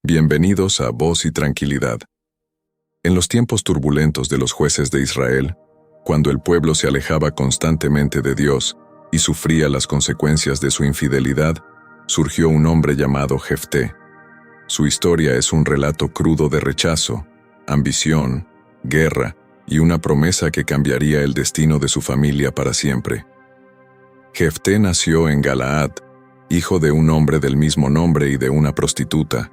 Bienvenidos a Voz y Tranquilidad. En los tiempos turbulentos de los jueces de Israel, cuando el pueblo se alejaba constantemente de Dios y sufría las consecuencias de su infidelidad, surgió un hombre llamado Jefté. Su historia es un relato crudo de rechazo, ambición, guerra y una promesa que cambiaría el destino de su familia para siempre. Jefté nació en Galaad, hijo de un hombre del mismo nombre y de una prostituta.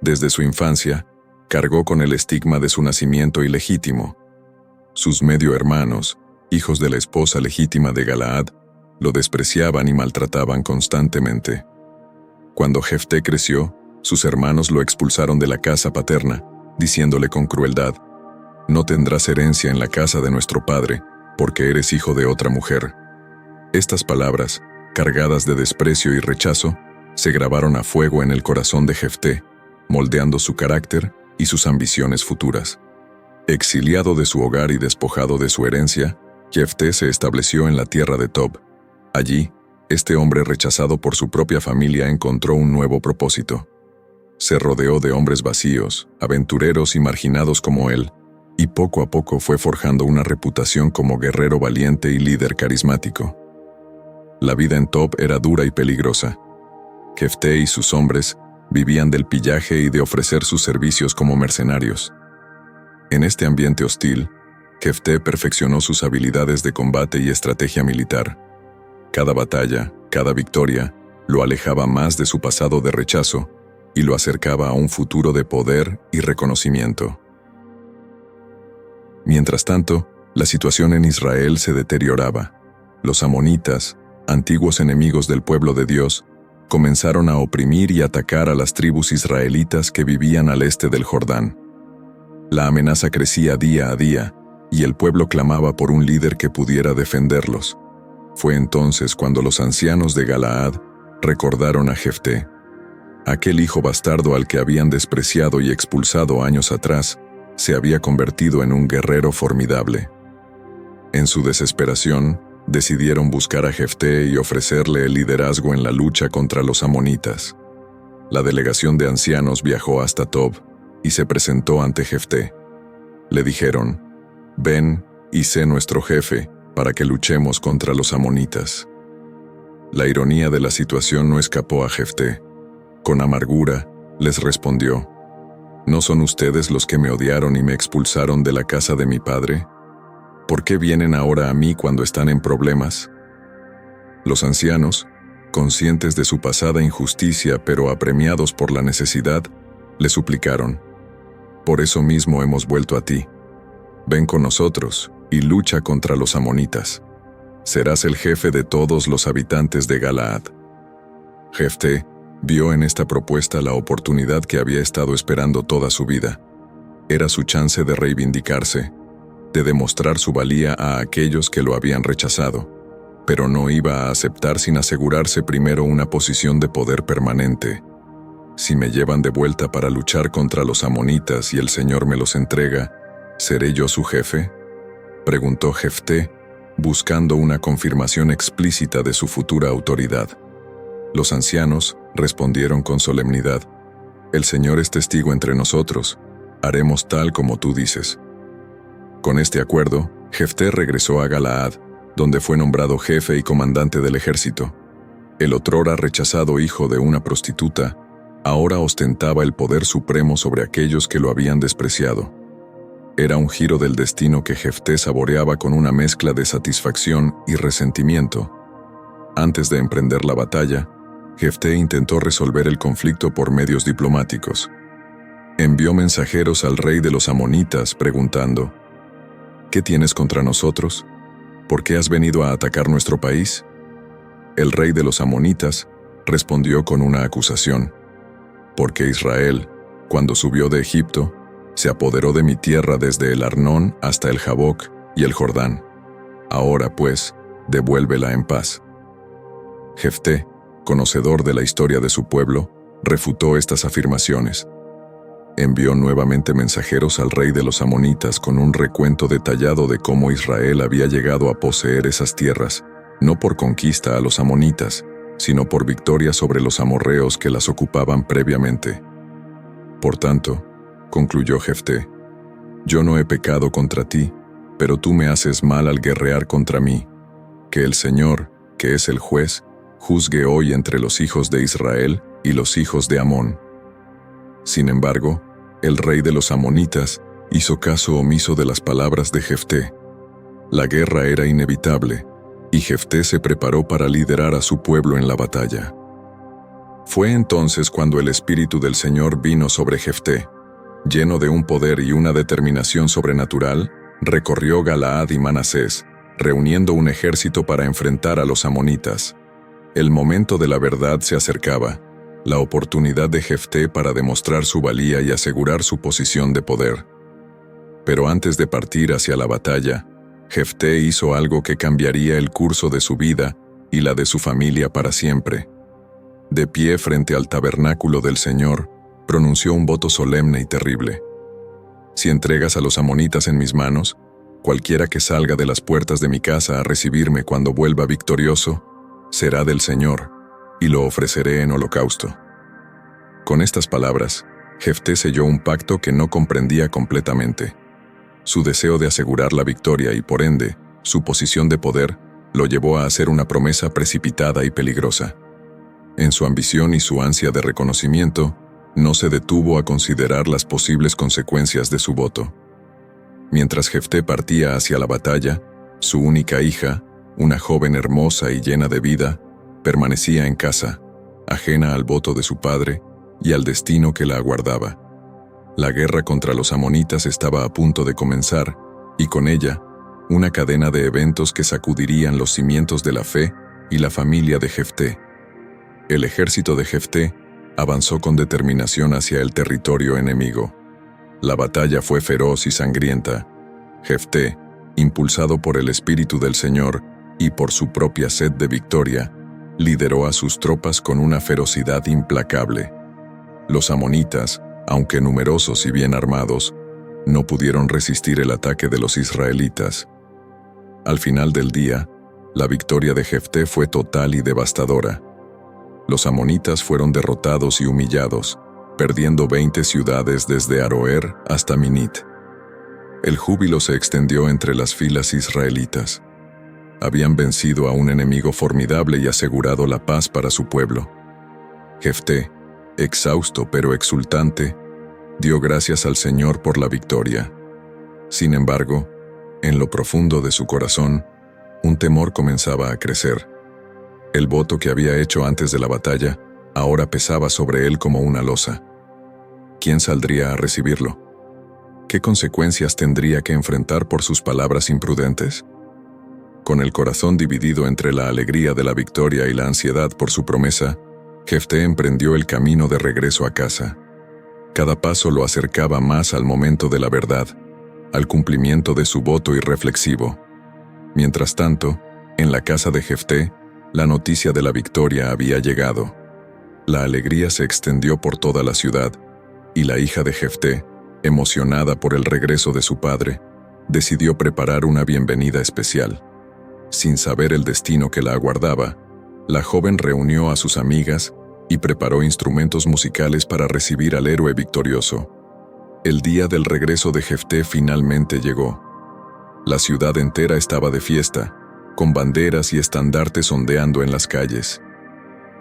Desde su infancia, cargó con el estigma de su nacimiento ilegítimo. Sus medio hermanos, hijos de la esposa legítima de Galaad, lo despreciaban y maltrataban constantemente. Cuando Jefté creció, sus hermanos lo expulsaron de la casa paterna, diciéndole con crueldad: «No tendrás herencia en la casa de nuestro padre, porque eres hijo de otra mujer». Estas palabras, cargadas de desprecio y rechazo, se grabaron a fuego en el corazón de Jefté, moldeando su carácter y sus ambiciones futuras. Exiliado de su hogar y despojado de su herencia, Jefté se estableció en la tierra de Tob. Allí, este hombre rechazado por su propia familia encontró un nuevo propósito. Se rodeó de hombres vacíos, aventureros y marginados como él, y poco a poco fue forjando una reputación como guerrero valiente y líder carismático. La vida en Tob era dura y peligrosa. Jefté y sus hombres vivían del pillaje y de ofrecer sus servicios como mercenarios. En este ambiente hostil, Jefté perfeccionó sus habilidades de combate y estrategia militar. Cada batalla, cada victoria, lo alejaba más de su pasado de rechazo y lo acercaba a un futuro de poder y reconocimiento. Mientras tanto, la situación en Israel se deterioraba. Los amonitas, antiguos enemigos del pueblo de Dios, comenzaron a oprimir y atacar a las tribus israelitas que vivían al este del Jordán. La amenaza crecía día a día, y el pueblo clamaba por un líder que pudiera defenderlos. Fue entonces cuando los ancianos de Galaad recordaron a Jefté. Aquel hijo bastardo al que habían despreciado y expulsado años atrás, se había convertido en un guerrero formidable. En su desesperación, decidieron buscar a Jefté y ofrecerle el liderazgo en la lucha contra los amonitas. La delegación de ancianos viajó hasta Tob y se presentó ante Jefté. Le dijeron: «Ven y sé nuestro jefe para que luchemos contra los amonitas». La ironía de la situación no escapó a Jefté. Con amargura, les respondió: «¿No son ustedes los que me odiaron y me expulsaron de la casa de mi padre? ¿Por qué vienen ahora a mí cuando están en problemas?». Los ancianos, conscientes de su pasada injusticia pero apremiados por la necesidad, le suplicaron: «Por eso mismo hemos vuelto a ti. Ven con nosotros y lucha contra los amonitas. Serás el jefe de todos los habitantes de Galaad». Jefté vio en esta propuesta la oportunidad que había estado esperando toda su vida. Era su chance de reivindicarse, de demostrar su valía a aquellos que lo habían rechazado, pero no iba a aceptar sin asegurarse primero una posición de poder permanente. «Si me llevan de vuelta para luchar contra los amonitas y el Señor me los entrega, ¿seré yo su jefe?», preguntó Jefté, buscando una confirmación explícita de su futura autoridad. Los ancianos respondieron con solemnidad: «El Señor es testigo entre nosotros, haremos tal como tú dices». Con este acuerdo, Jefté regresó a Galaad, donde fue nombrado jefe y comandante del ejército. El otrora rechazado hijo de una prostituta, ahora ostentaba el poder supremo sobre aquellos que lo habían despreciado. Era un giro del destino que Jefté saboreaba con una mezcla de satisfacción y resentimiento. Antes de emprender la batalla, Jefté intentó resolver el conflicto por medios diplomáticos. Envió mensajeros al rey de los amonitas preguntando: «¿Qué tienes contra nosotros? ¿Por qué has venido a atacar nuestro país?». El rey de los amonitas respondió con una acusación: «Porque Israel, cuando subió de Egipto, se apoderó de mi tierra desde el Arnón hasta el Jaboc y el Jordán. Ahora, pues, devuélvela en paz». Jefté, conocedor de la historia de su pueblo, refutó estas afirmaciones. Envió nuevamente mensajeros al rey de los amonitas con un recuento detallado de cómo Israel había llegado a poseer esas tierras, no por conquista a los amonitas, sino por victoria sobre los amorreos que las ocupaban previamente. Por tanto, concluyó Jefté, yo no he pecado contra ti, pero tú me haces mal al guerrear contra mí. Que el Señor, que es el juez, juzgue hoy entre los hijos de Israel y los hijos de Amón. Sin embargo, el rey de los amonitas hizo caso omiso de las palabras de Jefté. La guerra era inevitable, y Jefté se preparó para liderar a su pueblo en la batalla. Fue entonces cuando el Espíritu del Señor vino sobre Jefté. Lleno de un poder y una determinación sobrenatural, recorrió Galaad y Manasés, reuniendo un ejército para enfrentar a los amonitas. El momento de la verdad se acercaba, la oportunidad de Jefté para demostrar su valía y asegurar su posición de poder. Pero antes de partir hacia la batalla, Jefté hizo algo que cambiaría el curso de su vida y la de su familia para siempre. De pie frente al tabernáculo del Señor, pronunció un voto solemne y terrible. Si entregas a los amonitas en mis manos, cualquiera que salga de las puertas de mi casa a recibirme cuando vuelva victorioso, será del Señor, y lo ofreceré en holocausto. Con estas palabras, Jefté selló un pacto que no comprendía completamente. Su deseo de asegurar la victoria y, por ende, su posición de poder, lo llevó a hacer una promesa precipitada y peligrosa. En su ambición y su ansia de reconocimiento, no se detuvo a considerar las posibles consecuencias de su voto. Mientras Jefté partía hacia la batalla, su única hija, una joven hermosa y llena de vida, permanecía en casa, ajena al voto de su padre y al destino que la aguardaba. La guerra contra los amonitas estaba a punto de comenzar, y con ella, una cadena de eventos que sacudirían los cimientos de la fe y la familia de Jefté. El ejército de Jefté avanzó con determinación hacia el territorio enemigo. La batalla fue feroz y sangrienta. Jefté, impulsado por el Espíritu del Señor y por su propia sed de victoria, lideró a sus tropas con una ferocidad implacable. Los amonitas, aunque numerosos y bien armados, no pudieron resistir el ataque de los israelitas. Al final del día, la victoria de Jefté fue total y devastadora. Los amonitas fueron derrotados y humillados, perdiendo 20 ciudades desde Aroer hasta Minit. El júbilo se extendió entre las filas israelitas. Habían vencido a un enemigo formidable y asegurado la paz para su pueblo. Jefté, exhausto pero exultante, dio gracias al Señor por la victoria. Sin embargo, en lo profundo de su corazón, un temor comenzaba a crecer. El voto que había hecho antes de la batalla ahora pesaba sobre él como una losa. ¿Quién saldría a recibirlo? ¿Qué consecuencias tendría que enfrentar por sus palabras imprudentes? Con el corazón dividido entre la alegría de la victoria y la ansiedad por su promesa, Jefté emprendió el camino de regreso a casa. Cada paso lo acercaba más al momento de la verdad, al cumplimiento de su voto irreflexivo. Mientras tanto, en la casa de Jefté, la noticia de la victoria había llegado. La alegría se extendió por toda la ciudad, y la hija de Jefté, emocionada por el regreso de su padre, decidió preparar una bienvenida especial. Sin saber el destino que la aguardaba, la joven reunió a sus amigas y preparó instrumentos musicales para recibir al héroe victorioso. El día del regreso de Jefté finalmente llegó. La ciudad entera estaba de fiesta, con banderas y estandartes ondeando en las calles.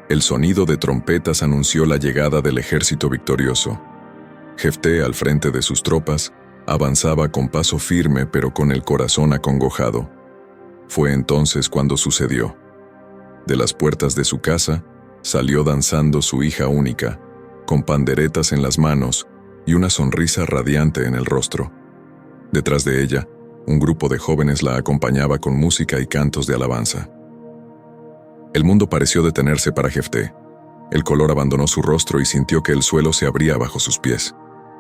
El sonido de trompetas anunció la llegada del ejército victorioso. Jefté, al frente de sus tropas, avanzaba con paso firme pero con el corazón acongojado. Fue entonces cuando sucedió. De las puertas de su casa, salió danzando su hija única, con panderetas en las manos y una sonrisa radiante en el rostro. Detrás de ella, un grupo de jóvenes la acompañaba con música y cantos de alabanza. El mundo pareció detenerse para Jefté. El color abandonó su rostro y sintió que el suelo se abría bajo sus pies.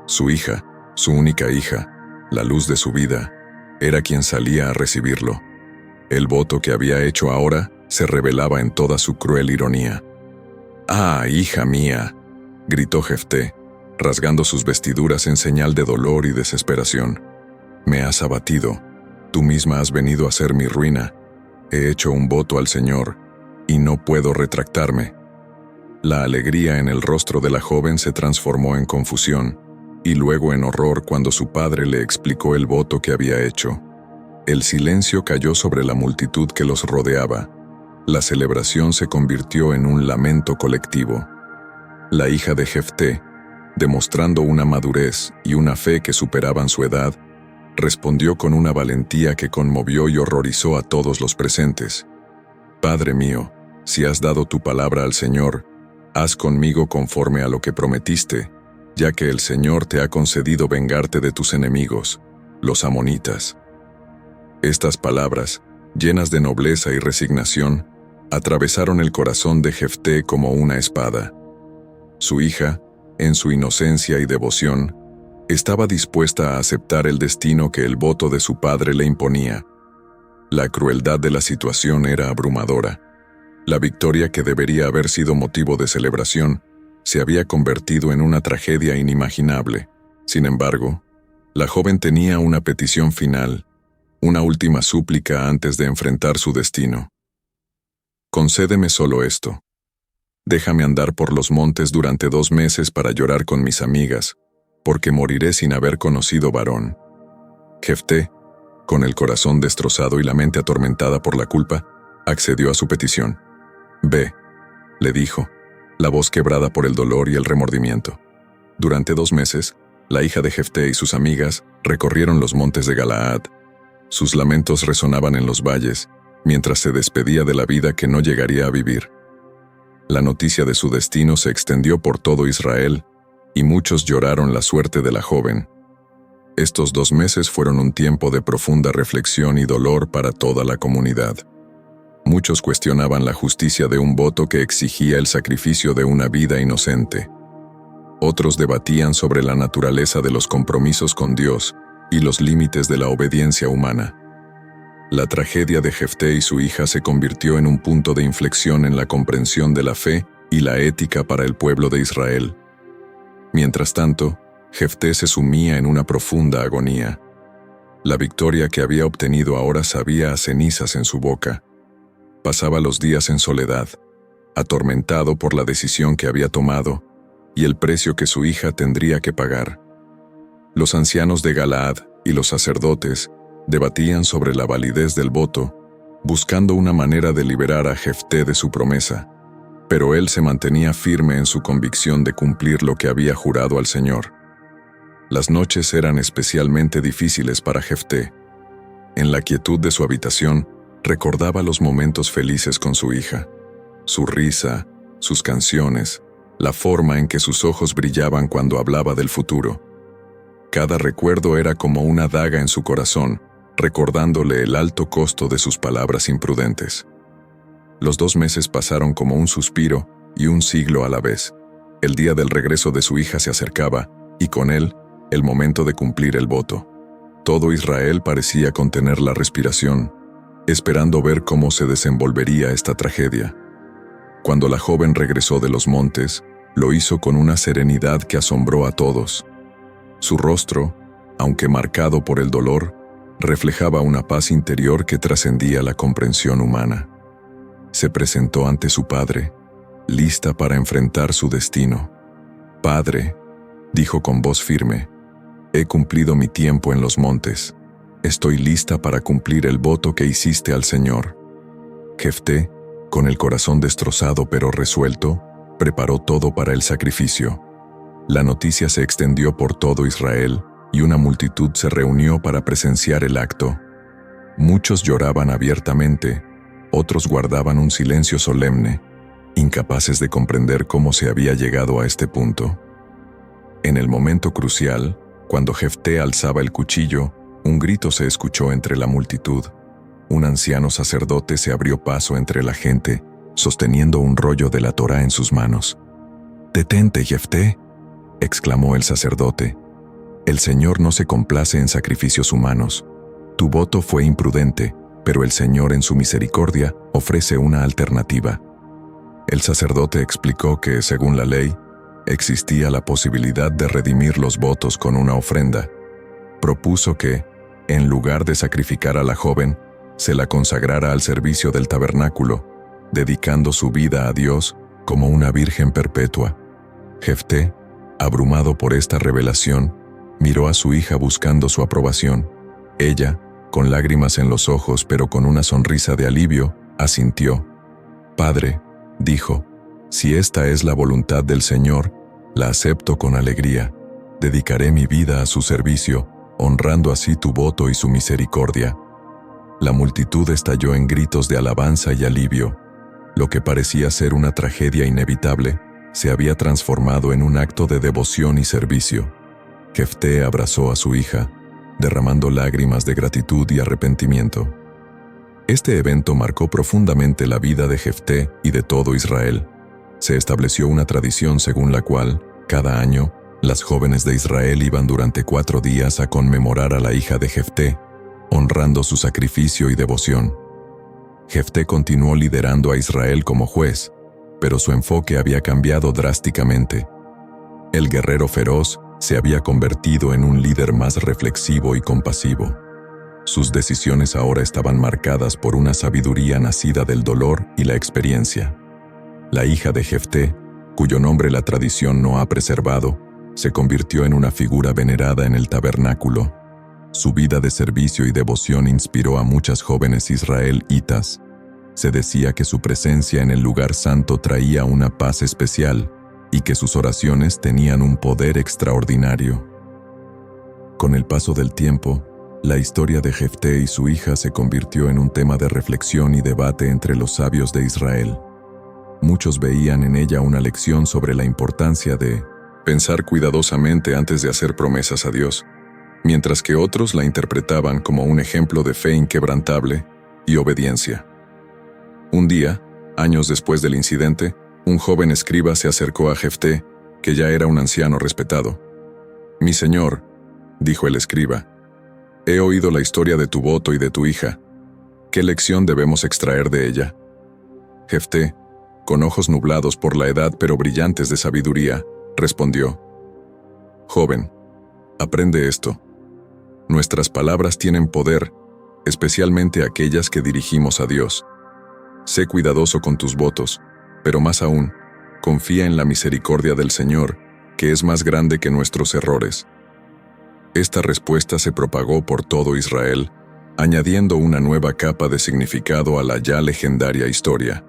Su hija, su única hija, la luz de su vida, era quien salía a recibirlo. El voto que había hecho ahora se revelaba en toda su cruel ironía. «¡Ah, hija mía!», gritó Jefté, rasgando sus vestiduras en señal de dolor y desesperación. «Me has abatido, tú misma has venido a ser mi ruina. He hecho un voto al Señor, y no puedo retractarme». La alegría en el rostro de la joven se transformó en confusión, y luego en horror cuando su padre le explicó el voto que había hecho. El silencio cayó sobre la multitud que los rodeaba. La celebración se convirtió en un lamento colectivo. La hija de Jefté, demostrando una madurez y una fe que superaban su edad, respondió con una valentía que conmovió y horrorizó a todos los presentes. «Padre mío, si has dado tu palabra al Señor, haz conmigo conforme a lo que prometiste, ya que el Señor te ha concedido vengarte de tus enemigos, los amonitas». Estas palabras, llenas de nobleza y resignación, atravesaron el corazón de Jefté como una espada. Su hija, en su inocencia y devoción, estaba dispuesta a aceptar el destino que el voto de su padre le imponía. La crueldad de la situación era abrumadora. La victoria que debería haber sido motivo de celebración se había convertido en una tragedia inimaginable. Sin embargo, la joven tenía una petición final, una última súplica antes de enfrentar su destino. «Concédeme solo esto. Déjame andar por los montes durante 2 meses para llorar con mis amigas, porque moriré sin haber conocido varón». Jefté, con el corazón destrozado y la mente atormentada por la culpa, accedió a su petición. «Ve», le dijo, la voz quebrada por el dolor y el remordimiento. Durante 2 meses, la hija de Jefté y sus amigas recorrieron los montes de Galaad. Sus lamentos resonaban en los valles, mientras se despedía de la vida que no llegaría a vivir. La noticia de su destino se extendió por todo Israel, y muchos lloraron la suerte de la joven. Estos 2 meses fueron un tiempo de profunda reflexión y dolor para toda la comunidad. Muchos cuestionaban la justicia de un voto que exigía el sacrificio de una vida inocente. Otros debatían sobre la naturaleza de los compromisos con Dios y los límites de la obediencia humana. La tragedia de Jefté y su hija se convirtió en un punto de inflexión en la comprensión de la fe y la ética para el pueblo de Israel. Mientras tanto, Jefté se sumía en una profunda agonía. La victoria que había obtenido ahora sabía a cenizas en su boca. Pasaba los días en soledad, atormentado por la decisión que había tomado y el precio que su hija tendría que pagar. Los ancianos de Galaad y los sacerdotes debatían sobre la validez del voto, buscando una manera de liberar a Jefté de su promesa, pero él se mantenía firme en su convicción de cumplir lo que había jurado al Señor. Las noches eran especialmente difíciles para Jefté. En la quietud de su habitación, recordaba los momentos felices con su hija, su risa, sus canciones, la forma en que sus ojos brillaban cuando hablaba del futuro. Cada recuerdo era como una daga en su corazón, recordándole el alto costo de sus palabras imprudentes. Los 2 meses pasaron como un suspiro y un siglo a la vez. El día del regreso de su hija se acercaba, y con él, el momento de cumplir el voto. Todo Israel parecía contener la respiración, esperando ver cómo se desenvolvería esta tragedia. Cuando la joven regresó de los montes, lo hizo con una serenidad que asombró a todos. Su rostro, aunque marcado por el dolor, reflejaba una paz interior que trascendía la comprensión humana. Se presentó ante su padre, lista para enfrentar su destino. «Padre», dijo con voz firme, «he cumplido mi tiempo en los montes. Estoy lista para cumplir el voto que hiciste al Señor». Jefté, con el corazón destrozado pero resuelto, preparó todo para el sacrificio. La noticia se extendió por todo Israel, y una multitud se reunió para presenciar el acto. Muchos lloraban abiertamente, otros guardaban un silencio solemne, incapaces de comprender cómo se había llegado a este punto. En el momento crucial, cuando Jefté alzaba el cuchillo, un grito se escuchó entre la multitud. Un anciano sacerdote se abrió paso entre la gente, sosteniendo un rollo de la Torá en sus manos. «Detente, Jefté», exclamó el sacerdote. «El Señor no se complace en sacrificios humanos. Tu voto fue imprudente, pero el Señor en su misericordia ofrece una alternativa». El sacerdote explicó que, según la ley, existía la posibilidad de redimir los votos con una ofrenda. Propuso que, en lugar de sacrificar a la joven, se la consagrara al servicio del tabernáculo, dedicando su vida a Dios como una virgen perpetua. Jefté, abrumado por esta revelación, miró a su hija buscando su aprobación. Ella, con lágrimas en los ojos pero con una sonrisa de alivio, asintió. «Padre», dijo, «si esta es la voluntad del Señor, la acepto con alegría. Dedicaré mi vida a su servicio, honrando así tu voto y su misericordia». La multitud estalló en gritos de alabanza y alivio. Lo que parecía ser una tragedia inevitable se había transformado en un acto de devoción y servicio. Jefté abrazó a su hija, derramando lágrimas de gratitud y arrepentimiento. Este evento marcó profundamente la vida de Jefté y de todo Israel. Se estableció una tradición según la cual, cada año, las jóvenes de Israel iban durante 4 días a conmemorar a la hija de Jefté, honrando su sacrificio y devoción. Jefté continuó liderando a Israel como juez, pero su enfoque había cambiado drásticamente. El guerrero feroz se había convertido en un líder más reflexivo y compasivo. Sus decisiones ahora estaban marcadas por una sabiduría nacida del dolor y la experiencia. La hija de Jefté, cuyo nombre la tradición no ha preservado, se convirtió en una figura venerada en el tabernáculo. Su vida de servicio y devoción inspiró a muchas jóvenes israelitas. Se decía que su presencia en el lugar santo traía una paz especial y que sus oraciones tenían un poder extraordinario. Con el paso del tiempo, la historia de Jefté y su hija se convirtió en un tema de reflexión y debate entre los sabios de Israel. Muchos veían en ella una lección sobre la importancia de pensar cuidadosamente antes de hacer promesas a Dios, mientras que otros la interpretaban como un ejemplo de fe inquebrantable y obediencia. Un día, años después del incidente, un joven escriba se acercó a Jefté, que ya era un anciano respetado. «Mi señor», dijo el escriba, «he oído la historia de tu voto y de tu hija. ¿Qué lección debemos extraer de ella?» Jefté, con ojos nublados por la edad pero brillantes de sabiduría, respondió: «Joven, aprende esto. Nuestras palabras tienen poder, especialmente aquellas que dirigimos a Dios. Sé cuidadoso con tus votos, pero más aún, confía en la misericordia del Señor, que es más grande que nuestros errores». Esta respuesta se propagó por todo Israel, añadiendo una nueva capa de significado a la ya legendaria historia.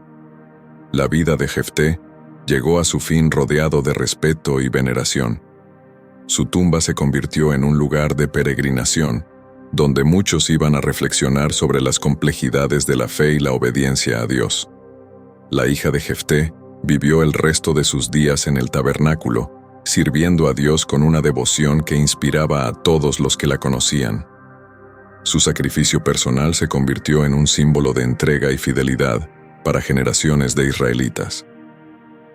La vida de Jefté llegó a su fin rodeado de respeto y veneración. Su tumba se convirtió en un lugar de peregrinación, donde muchos iban a reflexionar sobre las complejidades de la fe y la obediencia a Dios. La hija de Jefté vivió el resto de sus días en el tabernáculo, sirviendo a Dios con una devoción que inspiraba a todos los que la conocían. Su sacrificio personal se convirtió en un símbolo de entrega y fidelidad para generaciones de israelitas.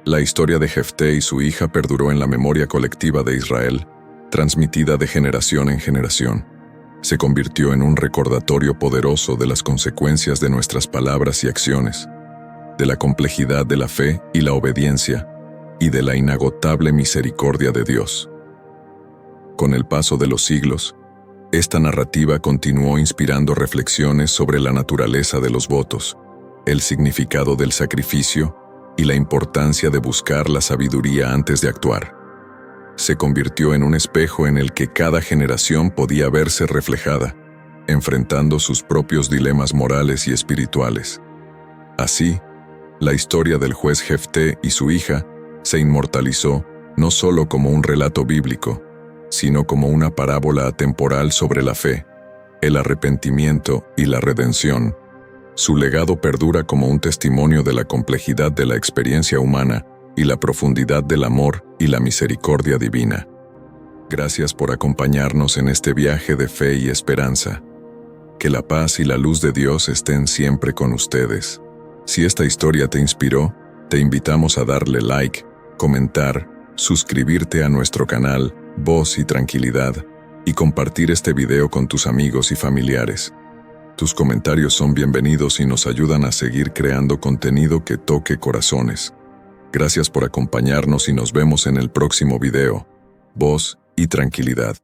La historia de Jefté y su hija perduró en la memoria colectiva de Israel, transmitida de generación en generación. Se convirtió en un recordatorio poderoso de las consecuencias de nuestras palabras y acciones, de la complejidad de la fe y la obediencia, y de la inagotable misericordia de Dios. Con el paso de los siglos, esta narrativa continuó inspirando reflexiones sobre la naturaleza de los votos, el significado del sacrificio y la importancia de buscar la sabiduría antes de actuar. Se convirtió en un espejo en el que cada generación podía verse reflejada, enfrentando sus propios dilemas morales y espirituales. Así, la historia del juez Jefté y su hija se inmortalizó no solo como un relato bíblico, sino como una parábola atemporal sobre la fe, el arrepentimiento y la redención. Su legado perdura como un testimonio de la complejidad de la experiencia humana y la profundidad del amor y la misericordia divina. Gracias por acompañarnos en este viaje de fe y esperanza. Que la paz y la luz de Dios estén siempre con ustedes. Si esta historia te inspiró, te invitamos a darle like, comentar, suscribirte a nuestro canal Voz y Tranquilidad y compartir este video con tus amigos y familiares. Tus comentarios son bienvenidos y nos ayudan a seguir creando contenido que toque corazones. Gracias por acompañarnos y nos vemos en el próximo video. Voz y Tranquilidad.